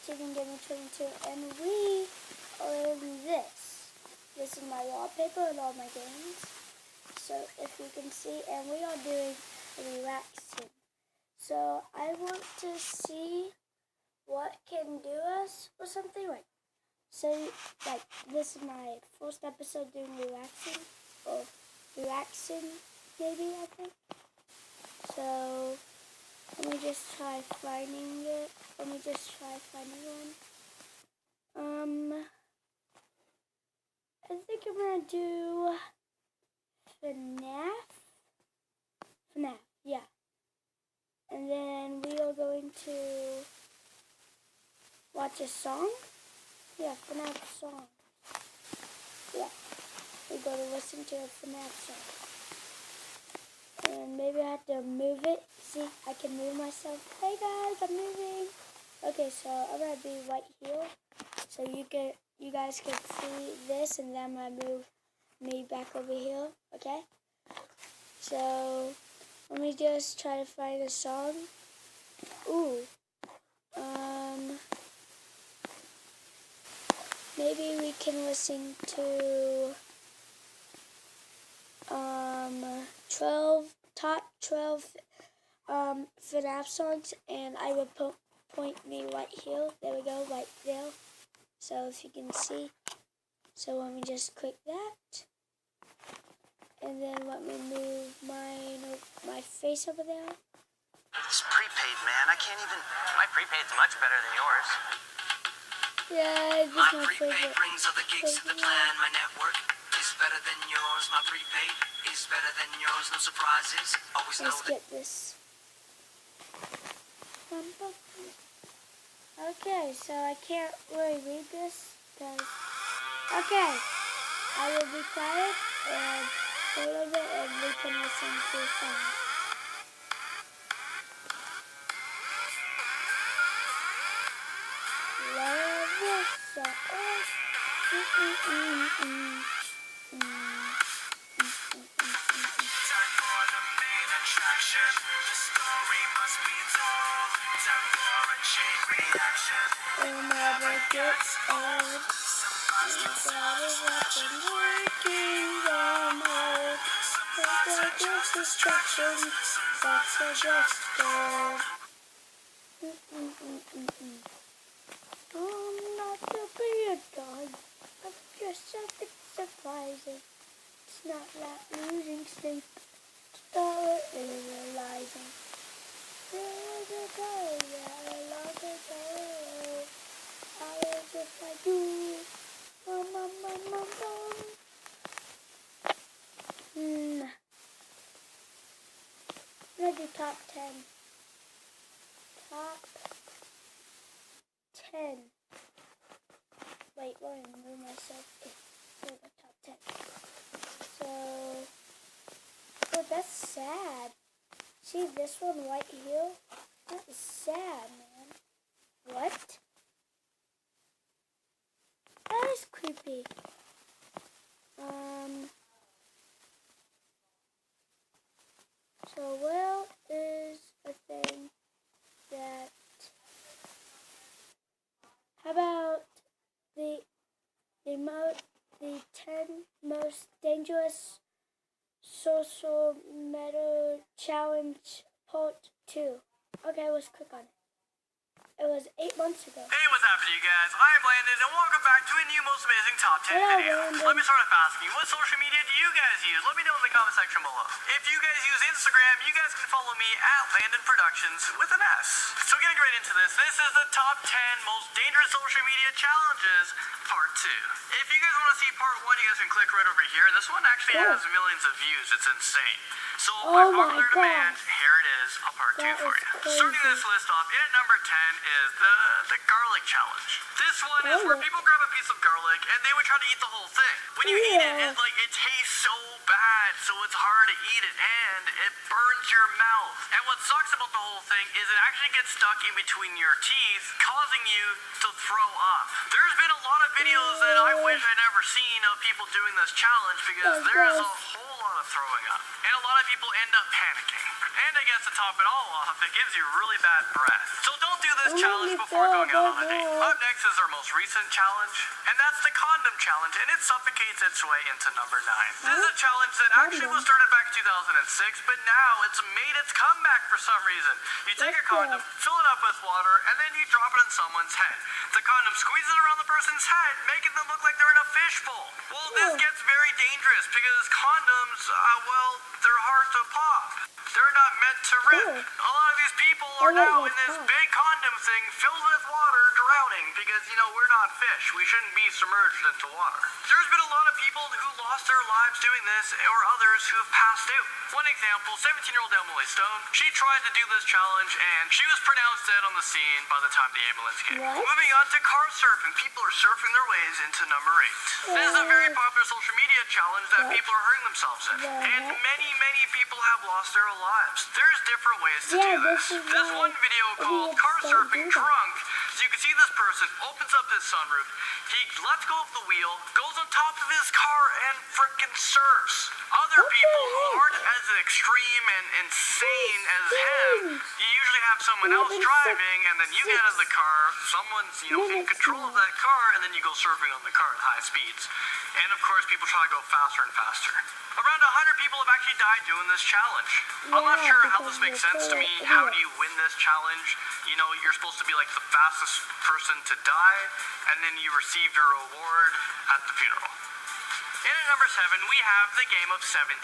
Student Gaming 22, and we are in this. This is my wallpaper and all my games. So if you can see, and we are doing relaxing. So I want to see what can do us or something like. So like this is my first episode doing relaxing or relaxing maybe I think. So let me just try finding it. Let me just try finding one. I think I'm gonna do FNAF, yeah. And then we are going to watch a song. Yeah, FNAF song. Yeah, we're going to listen to a FNAF song. And maybe I have to move it. See, I can move myself. Hey guys, I'm moving. Okay, so I'm gonna be right here, so you guys can see this, and then I'm gonna move me back over here. Okay. So let me just try to find a song. Ooh. Maybe we can listen to top 12 FNAF songs, and I will point me right here. There we go, right there. So if you can see, so let me just click that, and then let me move my face over there. It's prepaid, man. I can't even. My prepaid's much better than yours. Yeah, this is my prepaid favorite. brings other gigs to the plan. My network is better than yours. My prepaid is better than yours. No surprises. Always know Let's get this. Okay, so I can't really read this because. Okay, I will be quiet and a little bit, and we can listen to the song. Love this song. time for the main attraction. The story must be told. Time for a chain reaction. It never gets old. Somebody's watching, working on hold. Somebody's just distractions. That's a just gold. I'm not to be a dog. I'm just something surprising. It's not like losing sleep. Start realizing. There's a day that I love it all. I was just like you. I'm gonna do top 10. Top 10. Wait, let me move myself in the top 10. So, oh, that's sad. See this one right here? That is sad, man. What? That is creepy. So where is a thing that, how about the 10 most dangerous social media challenge part 2. Okay, let's click on it. It was 8 months ago. Hey, what's happening, you guys? I'm Landon, and welcome back to a new most amazing top 10 Hello, video. Landon. Let me start off asking, what social media do you guys use? Let me know in the comment section below. If you guys use Instagram, you guys can follow me at Landon Productions with an S. So getting right into this is the top 10 most dangerous social media challenges, part 2. If you guys want to see part 1, you guys can click right over here. This one actually has millions of views. It's insane. So by popular demand, here it is, a part 2 for you. Starting this list off, in at number 10 is the garlic challenge. This one is where people grab a piece of garlic and they would try to eat the whole thing. When you eat it, it tastes so bad, so it's hard to eat it, and it burns your mouth. And what sucks about the whole thing is it actually gets stuck in between your teeth, causing you to throw up. There's been a lot of videos that I wish I'd never seen of people doing this challenge because there's a whole lot of throwing up. And a lot of people end up panicking. And I guess to top it all off, it gives you really bad breath. So don't do this challenge before going out on a date. Up next is our most recent challenge, and that's the condom challenge, and it suffocates its way into number 9. This is a challenge that actually was started back in 2006, but now it's made its comeback for some reason. You take a condom, fill it up with water, and then you drop it in someone's head. The condom squeezes around the person's head, making them look like they're in a fishbowl. Well, this gets very dangerous because condoms, they're hard to pop. They're not meant to rip. A lot of these people are now in this big condom thing filled with water drowning because, we're not fish. We shouldn't be submerged into water. There's been a lot of people who lost their lives doing this or others who have passed out. One example, 17-year-old Emily Stone. She tried to do this challenge and she was pronounced dead on the scene by the time the ambulance came. Moving on to car surfing. People are surfing their ways into number 8. This is a very popular social media challenge that people are hurting themselves in. And many people have lost their lives. There's different ways to do this. This one video called Car Surfing Drunk, so you can see this person opens up his sunroof, he lets go of the wheel, goes on top of his car and frickin' surfs. Other people who aren't as extreme and insane as him, you usually have someone else driving and then you get out of the car, someone's in control of that car, and then you go surfing on the car at high speeds. And of course people try to go faster and faster. Around 100 people have actually died doing this challenge. I'm not sure how this makes sense to me. How do you win this challenge? You're supposed to be like the fastest person to die, and then you receive your reward at the funeral. And at number 7, we have the Game of 72.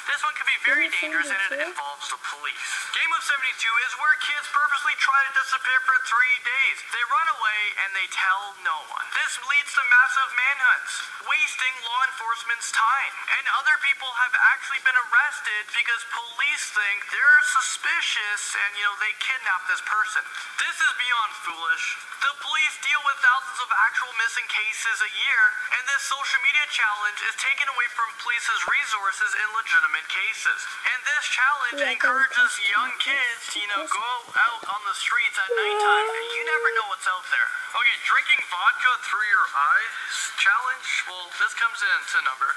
This one can be very dangerous and it involves the police. Game of 72 is where kids purposely try to disappear for 3 days. They run away and they tell no one. This leads to massive manhunts, wasting law enforcement's time. And other people have actually been arrested because police think they're suspicious and, they kidnapped this person. This is beyond foolish. The police deal with thousands of actual missing cases a year, and this social media challenge is taken away from police's resources in legitimate cases. And this challenge encourages young kids to, go out on the streets at nighttime, and you never know what's out there. Okay, drinking vodka through your eyes challenge, well, this comes into number.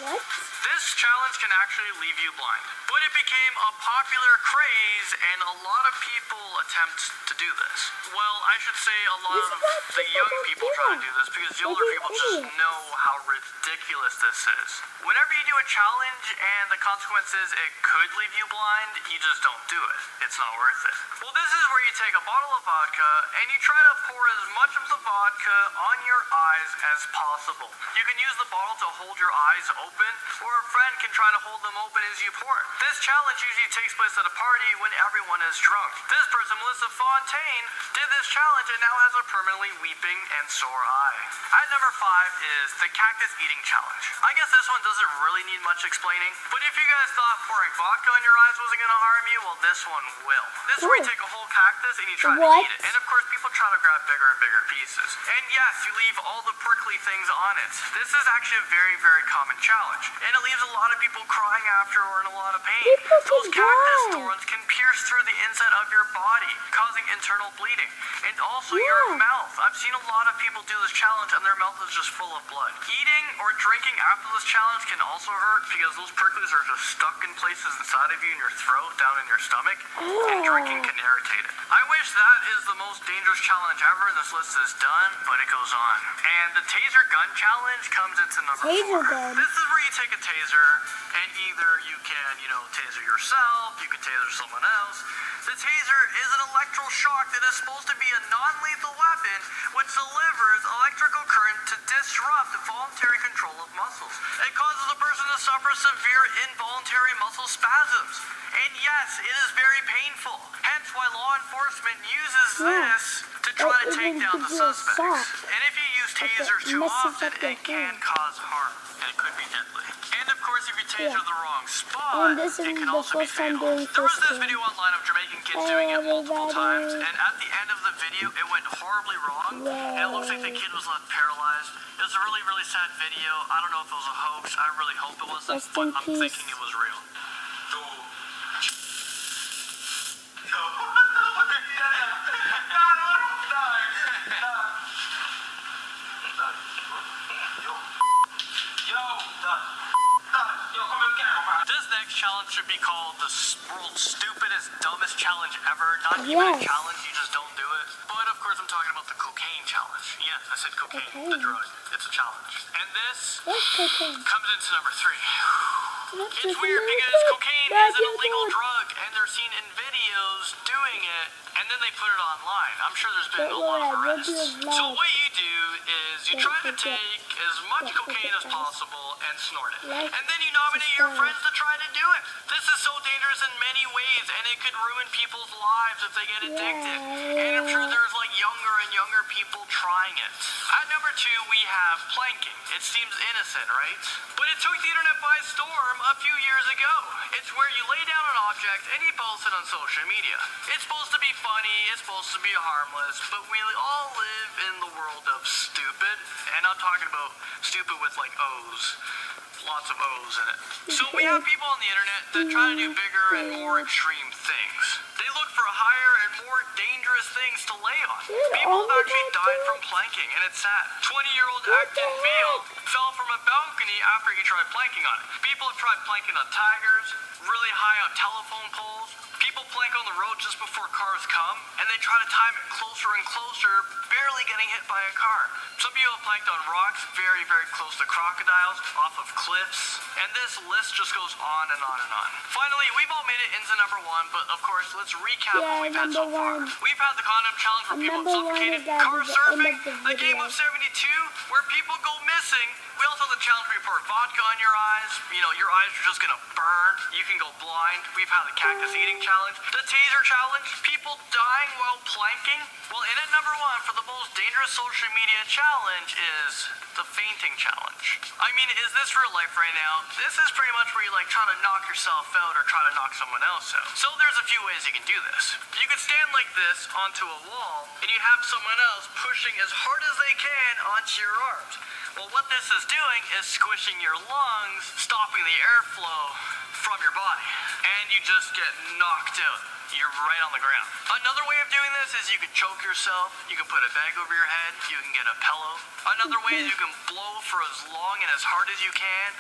What? This challenge can actually leave you blind, but it became a popular craze and a lot of people attempt to do this. Well, I should say a lot of the young people try to do this because the older people just know how ridiculous this is. Whenever you do a challenge and the consequence is it could leave you blind, you just don't do it. It's not worth it. Well, this is where you take a bottle of vodka and you try to pour as much of the vodka on your eyes as possible. You can use the bottle to hold your eyes open, or a friend can try to hold them open as you pour. This challenge usually takes place at a party when everyone is drunk. This person, Melissa Fontaine, did this challenge and now has a permanently weeping and sore eye. At number 5 is the cactus eating challenge. I guess this one doesn't really need much explaining, but if you guys thought pouring vodka on your eyes wasn't going to harm you, well, this one will. This is where you take a whole cactus and you try to eat it. And of course, people try to grab bigger and bigger pieces. And yes, you leave all the prickly things on it. This is actually a very, very common challenge. And it leaves a lot of people crying after or in a lot of pain. Those cactus thorns can pierce through the inside of your body, causing internal bleeding. And also your mouth. I've seen a lot of people do this challenge and their mouth is just full of blood. Eating or drinking after this challenge can also hurt because those prickles are just stuck in places inside of you in your throat, down in your stomach, and drinking can irritate it. I wish that is the most dangerous challenge ever. This list is done, but it goes on. And the taser gun challenge comes into number 4. This is where you take a taser and either you can, taser yourself, you can taser someone else. The taser is an electrical shock that is supposed to be a non-lethal weapon which delivers electrical current to disrupt voluntary control of muscles. It causes a person to suffer severe involuntary muscle spasms. And yes, it is very painful. Hence why law enforcement uses this to try to take down the suspects. And if you use tasers too often, it can cause harm, and it could be deadly. And of course, if you taser the wrong spot, it can also be fatal. There was this video online of Jamaican kids doing it multiple times, and at the end of the video, it went horribly wrong, and it looks like the kid was left paralyzed. It was a really, really sad video. I don't know if it was a hoax. I really hope it wasn't, but I'm thinking it was real. This next challenge should be called the challenge ever. Not even a challenge, you just don't do it. But of course I'm talking about the cocaine challenge. Yes, I said cocaine. The drug. It's a challenge. And this comes into number 3. It's weird because cocaine is an illegal drug and they're seen in videos doing it and then they put it online. I'm sure there's been a lot of arrests. So what you do is you try to take as much cocaine as possible and snort it. And then you nominate your friends to try to do it. This is so dangerous in many ways and it could ruin people's lives if they get addicted. And I'm sure there's like younger and younger people trying it. At number 2 we have planking. It seems innocent, right? But it took the internet by storm a few years ago. It's where you lay down an object and you post it on social media. It's supposed to be funny, it's supposed to be harmless, but we all live in the world of stupid. And I'm talking about stupid with like O's. Lots of O's in it. So we have people on the internet that try to do bigger and more extreme things. They look for higher and more dangerous things to lay on. People have actually died from planking, and it's sad. 20-year-old Acton Field fell from a balcony after he tried planking on it. People have tried planking on tigers, really high on telephone poles. People plank on the road just before cars come, and they try to time it closer and closer, barely getting hit by a car. Some people have planked on rocks very, very close to crocodiles, off of cliffs, and this list just goes on and on and on. Finally, we've all made it into number 1, but of course, let's recap what we've had so far. We've had the condom challenge where people have suffocated, car surfing, the game of 72, where people go missing. We also have the challenge where you pour vodka on your eyes. You know, your eyes are just gonna burn. You can go blind. We've had the cactus eating challenge, the taser challenge, people dying while planking. Well, in at number 1 for the most dangerous social media challenge is the fainting challenge. I mean, is this real life right now? This is pretty much where you like try to knock yourself out or try to knock someone else out. So there's a few ways you can do this. You can stand like this onto a wall and you have someone else pushing as hard as they can onto your arms. Well, what this is doing is squishing your lungs, stopping the airflow from your body, and you just get knocked out. You're right on the ground. Another way of doing this is you can choke yourself, you can put a bag over your head, you can get a pillow. Another way is you can blow for as long and as hard as you can.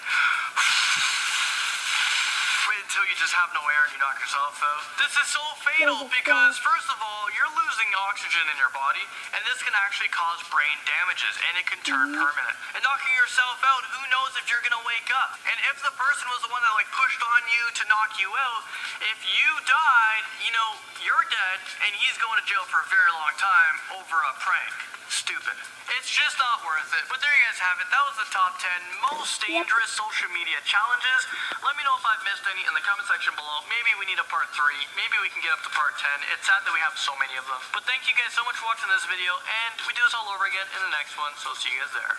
Until you just have no air and you knock yourself out. This is so fatal because, first of all, you're losing oxygen in your body, and this can actually cause brain damages, and it can turn permanent. And knocking yourself out, who knows if you're gonna wake up? And if the person was the one that like pushed on you to knock you out, if you died, you know, you're dead, and he's going to jail for a very long time over a prank. Stupid. It's just not worth it. But there you guys have it. That was the top 10 most dangerous social media challenges. Let me know if I've missed any in the comment section below. Maybe we need a part 3. Maybe we can get up to part 10. It's sad that we have so many of them. But thank you guys so much for watching this video, and we do this all over again in the next one, so see you guys there.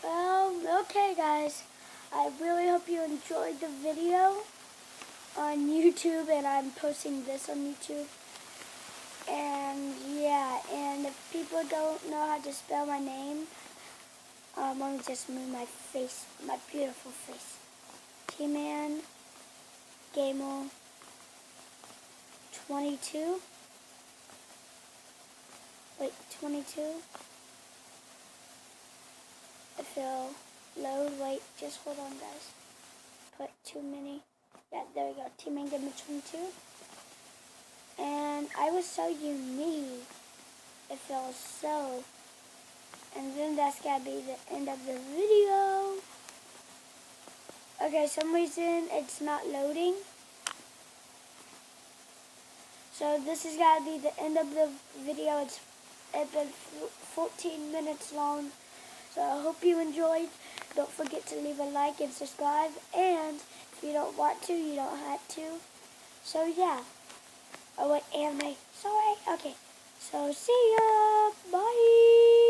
Well, okay guys. I really hope you enjoyed the video on YouTube, and I'm posting this on YouTube. And yeah, and if people don't know how to spell my name, let me just move my face, my beautiful face. T-Man Gamel 22. Wait, 22. If it'll load, wait, just hold on guys. Put too many. Yeah, there we go. T-Man Gamel 22. And I was so unique. It feels so. And then that's gotta be the end of the video. Okay, some reason it's not loading. So this has gotta be the end of the video. It's been 14 minutes long. So I hope you enjoyed. Don't forget to leave a like and subscribe. And if you don't want to, you don't have to. So yeah. Oh wait, anime. Sorry. Okay. So see ya. Bye.